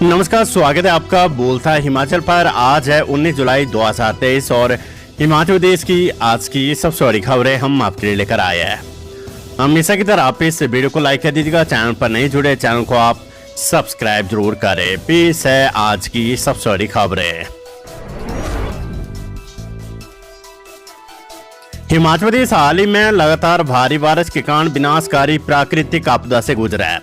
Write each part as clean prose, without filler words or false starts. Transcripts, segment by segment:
नमस्कार, स्वागत है आपका बोलता है हिमाचल पर। आज है 19 जुलाई 2023 और हिमाचल प्रदेश की आज की सबसे बड़ी खबरें हम आपके लिए लेकर आए हैं। हमेशा की तरह आप इस वीडियो को लाइक कर दीजिएगा। चैनल पर नहीं जुड़े, चैनल को आप सब्सक्राइब जरूर करें। पेश है आज की सबसे बड़ी खबरें। हिमाचल प्रदेश हाल ही में लगातार भारी बारिश के कारण विनाशकारी प्राकृतिक आपदा से गुजरा है,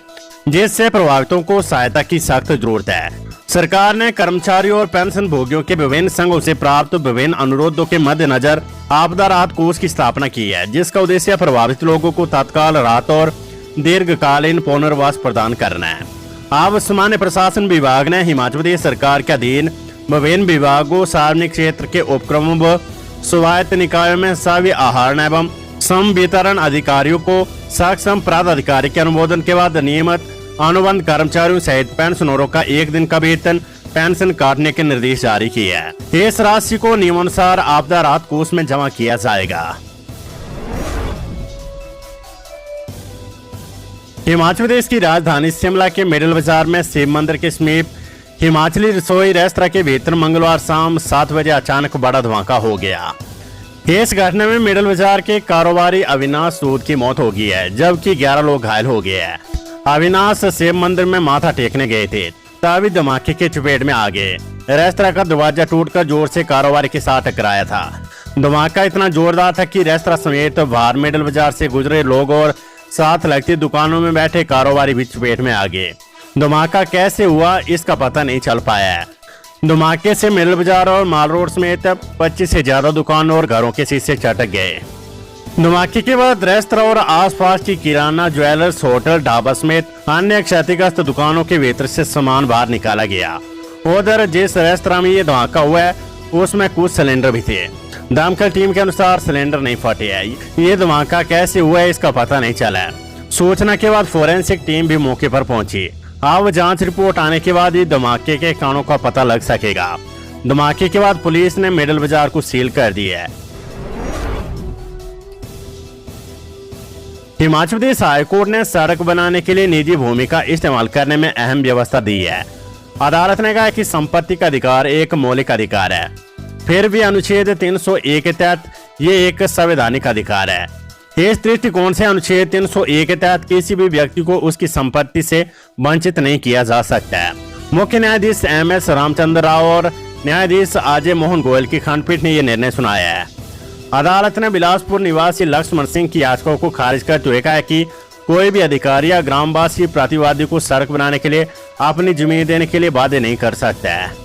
जिससे प्रभावितों को सहायता की सख्त जरूरत है। सरकार ने कर्मचारियों और पेंशन भोगियों के विभिन्न संघों से प्राप्त विभिन्न अनुरोधों के मद्देनजर आपदा राहत कोष की स्थापना की है, जिसका उद्देश्य प्रभावित लोगों को तत्काल राहत और दीर्घकालीन पुनर्वास प्रदान करना है। अब सामान्य प्रशासन विभाग ने हिमाचल प्रदेश सरकार के अधीन विभिन्न विभागों, सार्वजनिक क्षेत्र के उपक्रमों व स्वायत्त निकायों में सभी आहरण एवं सम वितरण अधिकारियों को सक्षम प्राधिकारी के अनुमोदन के बाद नियमित अनुबंध कर्मचारियों सहित पेंशनरों का एक दिन का वेतन पेंशन काटने के निर्देश जारी किए हैं। इस राशि को नियमानुसार आपदा राहत कोष में जमा किया जाएगा। हिमाचल प्रदेश की राजधानी शिमला के मिडिल बाजार में शिव मंदिर के समीप हिमाचली रसोई रेस्तरां के भीतर मंगलवार शाम 7 बजे अचानक बड़ा धमाका हो गया। इस घटना में मिडिल बाजार के कारोबारी अविनाश सूद की मौत हो गई है, जबकि 11 लोग घायल हो गए हैं। अविनाश शिव मंदिर में माथा टेकने गए थे, तभी धमाके के चपेट में आ गए। रेस्तरां का दरवाजा टूटकर जोर से कारोबारी के साथ टकराया था। धमाका इतना जोरदार था कि रेस्तरां समेत बाहर मिडिल बाजार से गुजरे लोग और साथ लगती दुकानों में बैठे कारोबारी भी चपेट में आ गए। धमाका कैसे हुआ इसका पता नहीं चल पाया है। धमाके से मिडिल बाजार और माल रोड समेत 25 से ज्यादा दुकानों और घरों के शीशे चटक गए। धमाके के बाद रेस्तरां और आसपास की किराना, ज्वेलर्स, होटल, ढाबा समेत अन्य क्षतिग्रस्त दुकानों के भीतर से सामान बाहर निकाला गया। उधर जिस रेस्तरां में ये धमाका हुआ है उसमें कुछ सिलेंडर भी थे। दमकल टीम के अनुसार सिलेंडर नहीं फटे हैं। ये धमाका कैसे हुआ है इसका पता नहीं चला है। सूचना के बाद फोरेंसिक टीम भी मौके पर पहुंची। अब जांच रिपोर्ट आने के बाद ही धमाके के कारणों का पता लग सकेगा। धमाके के बाद पुलिस ने मिडिल बाजार को सील कर दिया है। हिमाचल प्रदेश हाईकोर्ट ने सड़क बनाने के लिए निजी भूमि का इस्तेमाल करने में अहम व्यवस्था दी है। अदालत ने कहा कि संपत्ति का अधिकार एक मौलिक अधिकार है, फिर भी अनुच्छेद 301 के तहत ये एक संवैधानिक अधिकार है। इस दृष्टिकोण से अनुच्छेद 301 के तहत किसी भी व्यक्ति को उसकी संपत्ति से वंचित नहीं किया जा सकता है। मुख्य न्यायाधीश MS रामचंद्र राव और न्यायाधीश अजय मोहन गोयल की खंडपीठ ने यह निर्णय सुनाया है। अदालत ने बिलासपुर निवासी लक्ष्मण सिंह की याचिका को खारिज करते हुए कहा कि कोई भी अधिकारी या ग्रामवासी प्रतिवादी को सड़क बनाने के लिए अपनी जमीन देने के लिए बाध्य नहीं कर सकता है।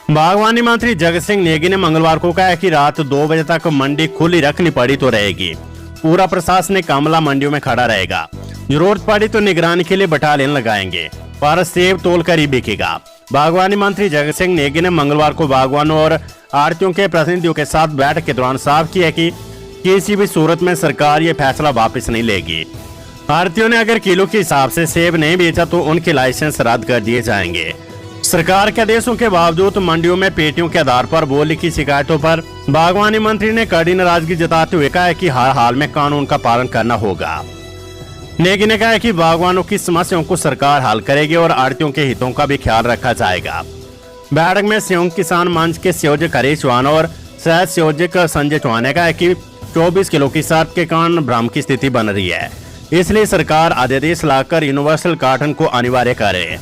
बागवानी मंत्री जगत सिंह नेगी ने मंगलवार को कहा कि रात 2 बजे तक मंडी खुली रखनी पड़ी तो रहेगी। पूरा प्रशासनिक अमला मंडियों में खड़ा रहेगा। जरूरत पड़ी तो निगरानी के लिए बटालियन लगाएंगे, पर सेब तोल कर ही बिकेगा। बागवानी मंत्री जगत सिंह नेगी ने मंगलवार को बागवानों और आड़तियों के प्रतिनिधियों के साथ बैठक के दौरान साफ किया कि किसी भी सूरत में सरकार ये फैसला वापस नहीं लेगी। आड़तियों ने अगर किलो के हिसाब से सेब नहीं बेचा तो उनके लाइसेंस रद्द कर दिए जाएंगे। सरकार के आदेशों के बावजूद मंडियों में पेटियों के आधार पर बोली की शिकायतों पर बागवानी मंत्री ने कड़ी नाराजगी जताते हुए कहा कि हर हाल में कानून का पालन करना होगा। नेगी ने कहा कि बागवानों की समस्याओं को सरकार हल करेगी और आड़तियों के हितों का भी ख्याल रखा जाएगा। बैठक में संयुक्त किसान मंच के संयोजक हरीश चौहान और सह संयोजक संजय चौहान ने कहा कि 24 किलो की शर्त के कारण भ्रम की स्थिति बन रही है, इसलिए सरकार अध्यादेश लाकर यूनिवर्सल कार्टन को अनिवार्य करे।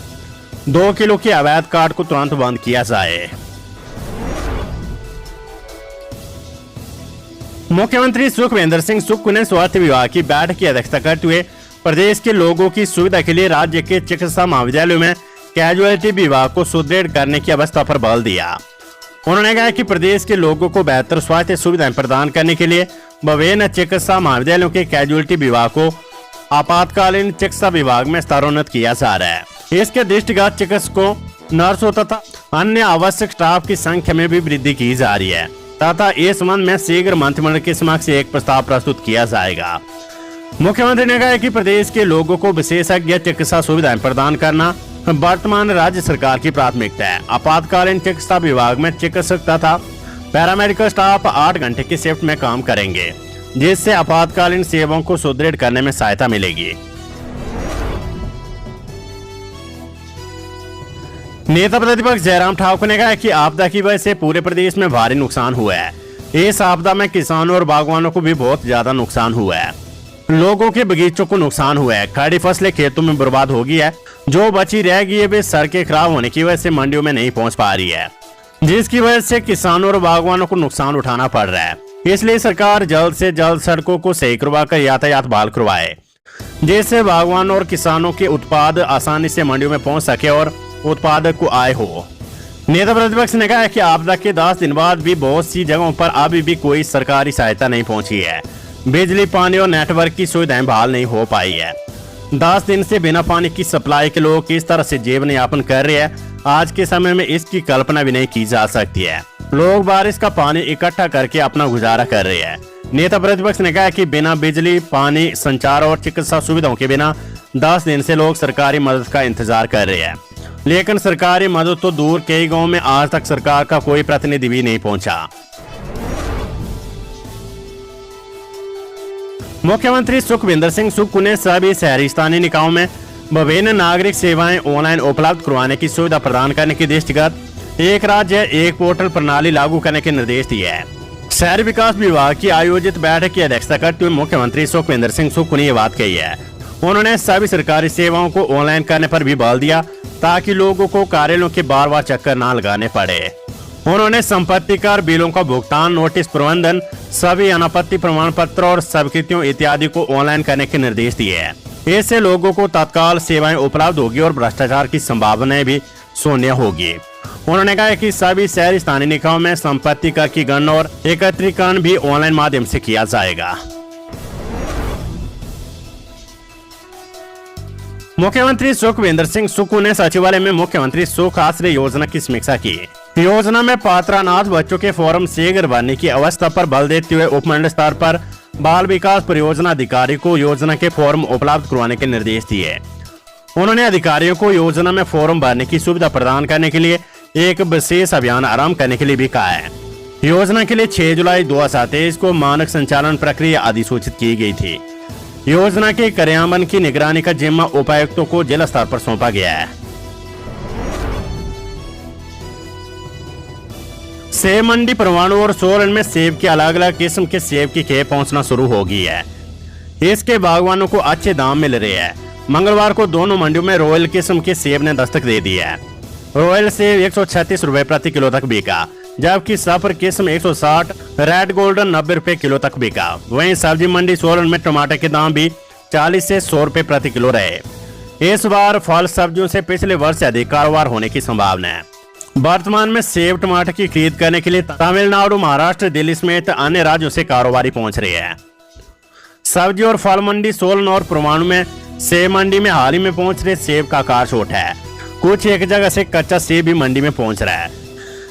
2 किलो की अवैध कार्ड को तुरंत बंद किया जाए। मुख्यमंत्री सुखविंदर सिंह सुक्खू ने स्वास्थ्य विभाग की बैठक की अध्यक्षता करते हुए प्रदेश के लोगों की सुविधा के लिए राज्य के चिकित्सा महाविद्यालयों में कैजुअलिटी विभाग को सुदृढ़ करने की आवश्यकता पर बल दिया। उन्होंने कहा कि प्रदेश के लोगों को बेहतर स्वास्थ्य सुविधाएं प्रदान करने के लिए विभिन्न चिकित्सा महाविद्यालयों के कैजुअलिटी विभाग को आपातकालीन चिकित्सा विभाग में स्तरोन्नत किया जा रहा है। इसके दृष्टिगत चिकित्सकों, नर्सों तथा अन्य आवश्यक स्टाफ की संख्या में भी वृद्धि की जा रही है तथा इस संबंध में शीघ्र मंत्रिमंडल के समक्ष एक प्रस्ताव प्रस्तुत किया जाएगा। मुख्यमंत्री ने कहा कि प्रदेश के लोगों को विशेषज्ञ चिकित्सा सुविधाएं प्रदान करना वर्तमान राज्य सरकार की प्राथमिकता है। आपातकालीन चिकित्सा विभाग में चिकित्सक तथा पैरामेडिकल स्टाफ 8 घंटे की शिफ्ट में काम करेंगे, जिससे आपातकालीन सेवाओं को सुदृढ़ करने में सहायता मिलेगी। नेता प्रतिपक्ष जयराम ठाकुर ने कहा कि आपदा की वजह से पूरे प्रदेश में भारी नुकसान हुआ है। इस आपदा में किसानों और बागवानों को भी बहुत ज्यादा नुकसान हुआ है। लोगों के बगीचों को नुकसान हुआ है। खड़ी फसलें खेतों में बर्बाद हो गई है। जो बची रह गई है वे सड़कें खराब होने की वजह से मंडियों में नहीं पहुंच पा रही है, जिसकी वजह से किसानों और बागवानों को नुकसान उठाना पड़ रहा है। इसलिए सरकार जल्द से जल्द सड़कों को सही करवाकर यातायात बहाल करवाए, जिससे बागवानों और किसानों के उत्पाद आसानी से मंडियों में पहुंच सके और उत्पादक को आय हो। नेता प्रतिपक्ष ने कहा कि आपदा के 10 दिन बाद भी बहुत सी जगहों पर अभी भी कोई सरकारी सहायता नहीं पहुंची है। बिजली, पानी और नेटवर्क की सुविधाएं बहाल नहीं हो पाई है। 10 दिन से बिना पानी की सप्लाई के लोग किस तरह से जीवन यापन कर रहे हैं, आज के समय में इसकी कल्पना भी नहीं की जा सकती है। लोग बारिश का पानी इकट्ठा करके अपना गुजारा कर रहे हैं। नेता प्रतिपक्ष ने कहा कि बिना बिजली, पानी, संचार और चिकित्सा सुविधाओं के बिना 10 दिन से लोग सरकारी मदद का इंतजार कर रहे हैं, लेकिन सरकारी मदद तो दूर, कई गांवों में आज तक सरकार का कोई प्रतिनिधि भी नहीं पहुंचा। मुख्यमंत्री सुखविंदर सिंह सुक्खू ने सभी शहरी स्थानीय निकायों में विभिन्न नागरिक सेवाएं ऑनलाइन उपलब्ध करवाने की सुविधा प्रदान करने के दृष्टिगत एक राज्य एक पोर्टल प्रणाली लागू करने के निर्देश दिए हैं। शहरी विकास विभाग की आयोजित बैठक की अध्यक्षता करते हुए मुख्यमंत्री सुखविंदर सिंह सुक्खू ने यह बात कही है। उन्होंने सभी सरकारी सेवाओं को ऑनलाइन करने पर भी बल दिया ताकि लोगों को कार्यालयों के बार बार चक्कर न लगाने पड़े। उन्होंने संपत्ति कर, बिलों का भुगतान, नोटिस प्रबंधन, सभी अनापत्ति प्रमाण पत्र और स्वीकृतियों इत्यादि को ऑनलाइन करने के निर्देश दिए हैं। इससे लोगों को तत्काल सेवाएं उपलब्ध होगी और भ्रष्टाचार की संभावनाएं भी शून्य होगी। उन्होंने कहा कि सभी शहरी स्थानीय निकायों में संपत्ति कर की गणना और एकत्रीकरण भी ऑनलाइन माध्यम से किया जाएगा। मुख्यमंत्री सुखविंदर सिंह सुक्खू ने सचिवालय में मुख्यमंत्री सुख आश्रय योजना की समीक्षा की। योजना में पात्रानाथ बच्चों के फॉर्म शीघ्र भरने की अवस्था पर बल देते हुए उपमंडल स्तर पर बाल विकास परियोजना अधिकारी को योजना के फॉर्म उपलब्ध करवाने के निर्देश दिए। उन्होंने अधिकारियों को योजना में फॉर्म भरने की सुविधा प्रदान करने के लिए एक विशेष अभियान आरंभ करने के लिए भी कहा है। योजना के लिए 6 जुलाई 2023 को मानक संचालन प्रक्रिया अधिसूचित की गई थी। योजना के कार्यान्वयन की निगरानी का जिम्मा उपायुक्तों को जिला स्तर पर सौंपा गया है। सेब मंडी परवाणु और सोलन में सेब के अलग अलग किस्म के सेब की खेप पहुंचना शुरू हो गई है। इसके बागवानों को अच्छे दाम मिल रहे हैं। मंगलवार को दोनों मंडियों में रॉयल किस्म के सेब ने दस्तक दे दी है। रॉयल सेब 136 रुपए प्रति किलो तक बिका, जबकि सफर किस्म 160, रेड गोल्डन 90 रुपए किलो तक बिका। वहीं सब्जी मंडी सोलन में टमाटर के दाम भी 40 से 100 रुपए प्रति किलो रहे। इस बार फल सब्जियों से पिछले वर्ष से अधिक कारोबार होने की संभावना है। वर्तमान में सेब टमाटर की खरीद करने के लिए तमिलनाडु, महाराष्ट्र, दिल्ली समेत अन्य राज्यों से कारोबारी पहुंच रहे हैं। सब्जी और फल मंडी सोलन और परवाणु में सेब मंडी में हाल ही में पहुंच रहे सेब का आकार छोटा है। कुछ एक जगह से कच्चा सेब भी मंडी में पहुंच रहा है।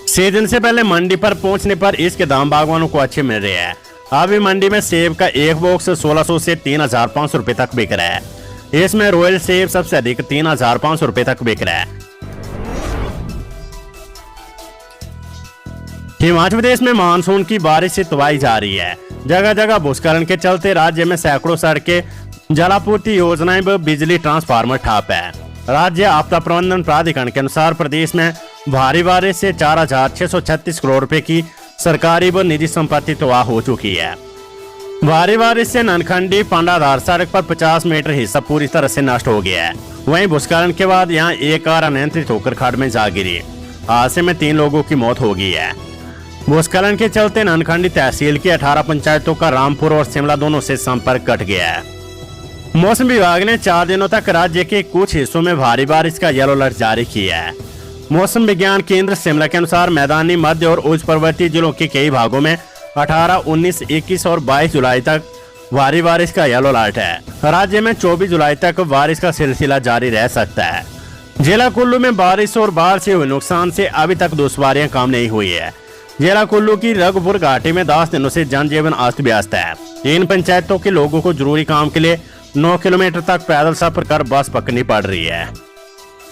सीजन से पहले मंडी पर पहुंचने पर इसके दाम बागवानों को अच्छे मिल रहे हैं। अभी मंडी में सेब का एक बॉक्स 1600 से 3500 रुपए तक बिक रहा है। इसमें रॉयल सेब सबसे अधिक 3500 रुपए तक बिक रहा है। हिमाचल प्रदेश में मानसून की बारिश से तबाही जारी है। जगह जगह भूस्खलन के चलते राज्य में सैकड़ों सड़कें, जलापूर्ति योजनाएं व बिजली ट्रांसफार्मर ठप है। राज्य आपदा प्रबंधन प्राधिकरण के अनुसार प्रदेश में भारी बारिश से 4636 करोड़ रुपए की सरकारी व निजी संपत्ति तबाह हो चुकी है। भारी बारिश से ननखंडी पांडाधार सड़क पर 50 मीटर हिस्सा पूरी तरह से नष्ट हो गया है। वहीं भूस्खलन के बाद यहां एक कार अनियंत्रित होकर खड्ड में जा गिरी। हादसे में 3 लोगों की मौत हो गई है। भूस्खलन के चलते ननखंडी तहसील की 18 पंचायतों का रामपुर और शिमला दोनों से संपर्क कट गया है। मौसम विभाग ने 4 दिनों तक राज्य के कुछ हिस्सों में भारी बारिश का येलो अलर्ट जारी किया है। मौसम विज्ञान केंद्र शिमला के अनुसार मैदानी, मध्य और उच्च पर्वतीय जिलों के कई भागों में 18, 19, 21 और 22 जुलाई तक भारी बारिश का येलो अलर्ट है। राज्य में 24 जुलाई तक बारिश का सिलसिला जारी रह सकता है। जिला कुल्लू में बारिश और बाढ़ से हुए नुकसान से अभी तक दुश्वारियां कम नहीं हुई है। जिला कुल्लू की रघुपुर घाटी में 10 दिनों से जनजीवन अस्त व्यस्त है। इन पंचायतों के लोगों को जरूरी काम के लिए 9 किलोमीटर तक पैदल सफर कर बस पकड़नी पड़ रही है।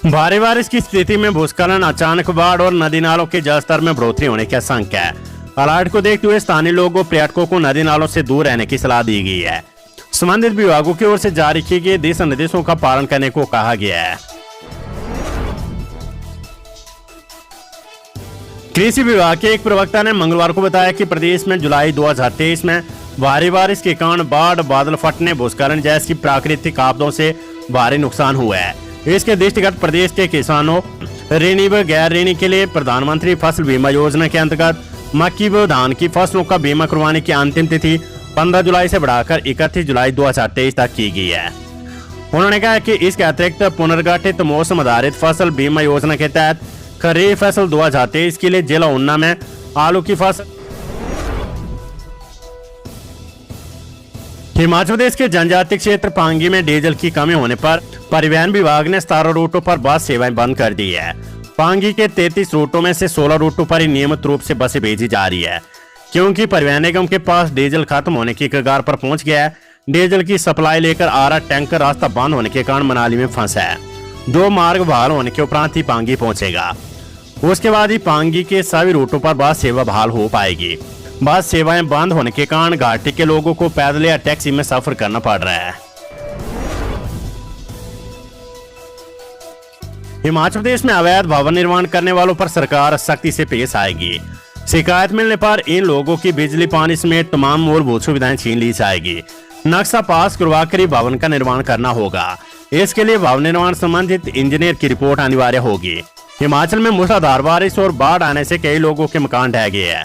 भारी बारिश की स्थिति में भूस्खलन, अचानक बाढ़ और नदी नालों के जलस्तर में बढ़ोतरी होने की आशंका है। अलर्ट को देखते हुए स्थानीय लोगों, पर्यटकों को नदी नालों से दूर रहने की सलाह दी गई है। संबंधित विभागों की ओर से जारी किए गए दिशा निर्देशों का पालन करने को कहा गया है। कृषि विभाग के एक प्रवक्ता ने मंगलवार को बताया कि प्रदेश में जुलाई 2023 में भारी बारिश के कारण बाढ़, बादल फटने, भूस्खलन जैसी प्राकृतिक आपदाओं से भारी नुकसान हुआ है। इसके दृष्टिगत प्रदेश के किसानों, ऋणी व गैर ऋणी के लिए प्रधानमंत्री फसल बीमा योजना के अंतर्गत मक्की व धान की फसलों का बीमा करवाने की अंतिम तिथि 15 जुलाई से बढ़ाकर 31 जुलाई 2023 तक की गई है। उन्होंने कहा कि इसके अतिरिक्त पुनर्गठित मौसम आधारित फसल बीमा योजना के तहत खरीफ फसल 2023 के लिए जिला ऊना में आलू की फसल। हिमाचल प्रदेश के जनजातीय क्षेत्र पांगी में डीजल की कमी होने पर परिवहन विभाग ने 17 रूटों पर बस सेवाएं बंद कर दी है। पांगी के 33 रूटों में से 16 रूटों पर ही नियमित रूप से बसें भेजी जा रही है, क्योंकि परिवहन निगम के पास डीजल खत्म होने की कगार पर पहुंच गया है। डीजल की सप्लाई लेकर आ रहा टैंकर रास्ता बंद होने के कारण मनाली में फंसा है, जो मार्ग बहाल होने के उपरांत ही पांगी पहुंचेगा। उसके बाद ही पांगी के सभी रूटों पर बस सेवा बहाल हो पाएगी। बस सेवाएं बंद होने के कारण घाटी के लोगों को पैदल या टैक्सी में सफर करना पड़ रहा है। हिमाचल प्रदेश में अवैध भवन निर्माण करने वालों पर सरकार सख्ती से पेश आएगी। शिकायत मिलने पर इन लोगों की बिजली, पानी समेत तमाम मूलभूत सुविधाएं छीन ली जाएगी। नक्शा पास करवाकर ही भवन का निर्माण करना होगा। इसके लिए भवन निर्माण संबंधित इंजीनियर की रिपोर्ट अनिवार्य होगी। हिमाचल में मूसलाधार बारिश और बाढ़ आने से कई लोगों के मकान ढह गए हैं।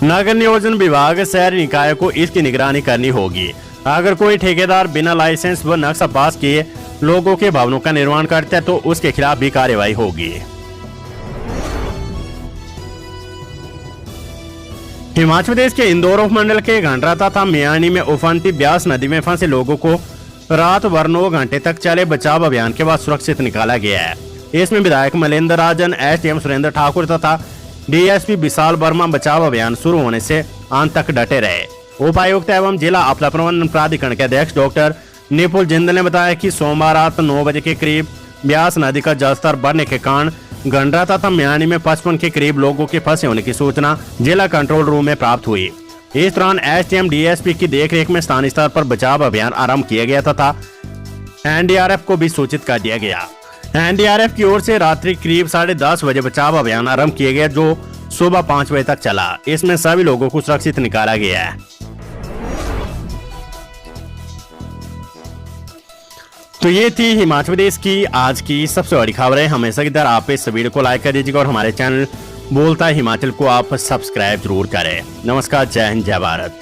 नगर नियोजन विभाग शहरी निकाय को इसकी निगरानी करनी होगी। अगर कोई ठेकेदार बिना लाइसेंस व नक्शा पास किए लोगों के भवनों का निर्माण करता है तो उसके खिलाफ भी कार्रवाई होगी। हिमाचल प्रदेश के इंदौर उपमंडल के घंडरा तथा मियानी में उफनती ब्यास नदी में फंसे लोगों को रात भर 9 घंटे तक चले बचाव अभियान के बाद सुरक्षित निकाला गया है। इसमें विधायक मलेंद्र राजन, एसडीएम सुरेंद्र ठाकुर तथा डीएसपी विशाल वर्मा बचाव अभियान शुरू होने से अंत तक डटे रहे। उपायुक्त एवं जिला आपदा प्रबंधन प्राधिकरण के अध्यक्ष डॉक्टर निपुल जिंदल ने बताया कि सोमवार रात 9 बजे के करीब ब्यास नदी का जलस्तर बढ़ने के कारण घंडरा तथा म्यानी में 55 के करीब लोगों के फंसे होने की सूचना जिला कंट्रोल रूम में प्राप्त हुई। इस दौरान एसडीएम डीएसपी की देखरेख में स्थानीय स्तर पर बचाव अभियान आरंभ किया गया तथा एनडीआरएफ को भी सूचित कर दिया गया। एनडीआरएफ की ओर से रात्रि करीब 10:30 बजे बचाव अभियान आरंभ किया गया, जो सुबह 5 बजे तक चला। इसमें सभी लोगों को सुरक्षित निकाला गया है। तो ये थी हिमाचल प्रदेश की आज की सबसे बड़ी खबरें। हमेशा की तरह आप इस वीडियो को लाइक कर दीजिएगा और हमारे चैनल बोलता है हिमाचल को आप सब्सक्राइब जरूर करें। नमस्कार, जय हिंद, जय भारत।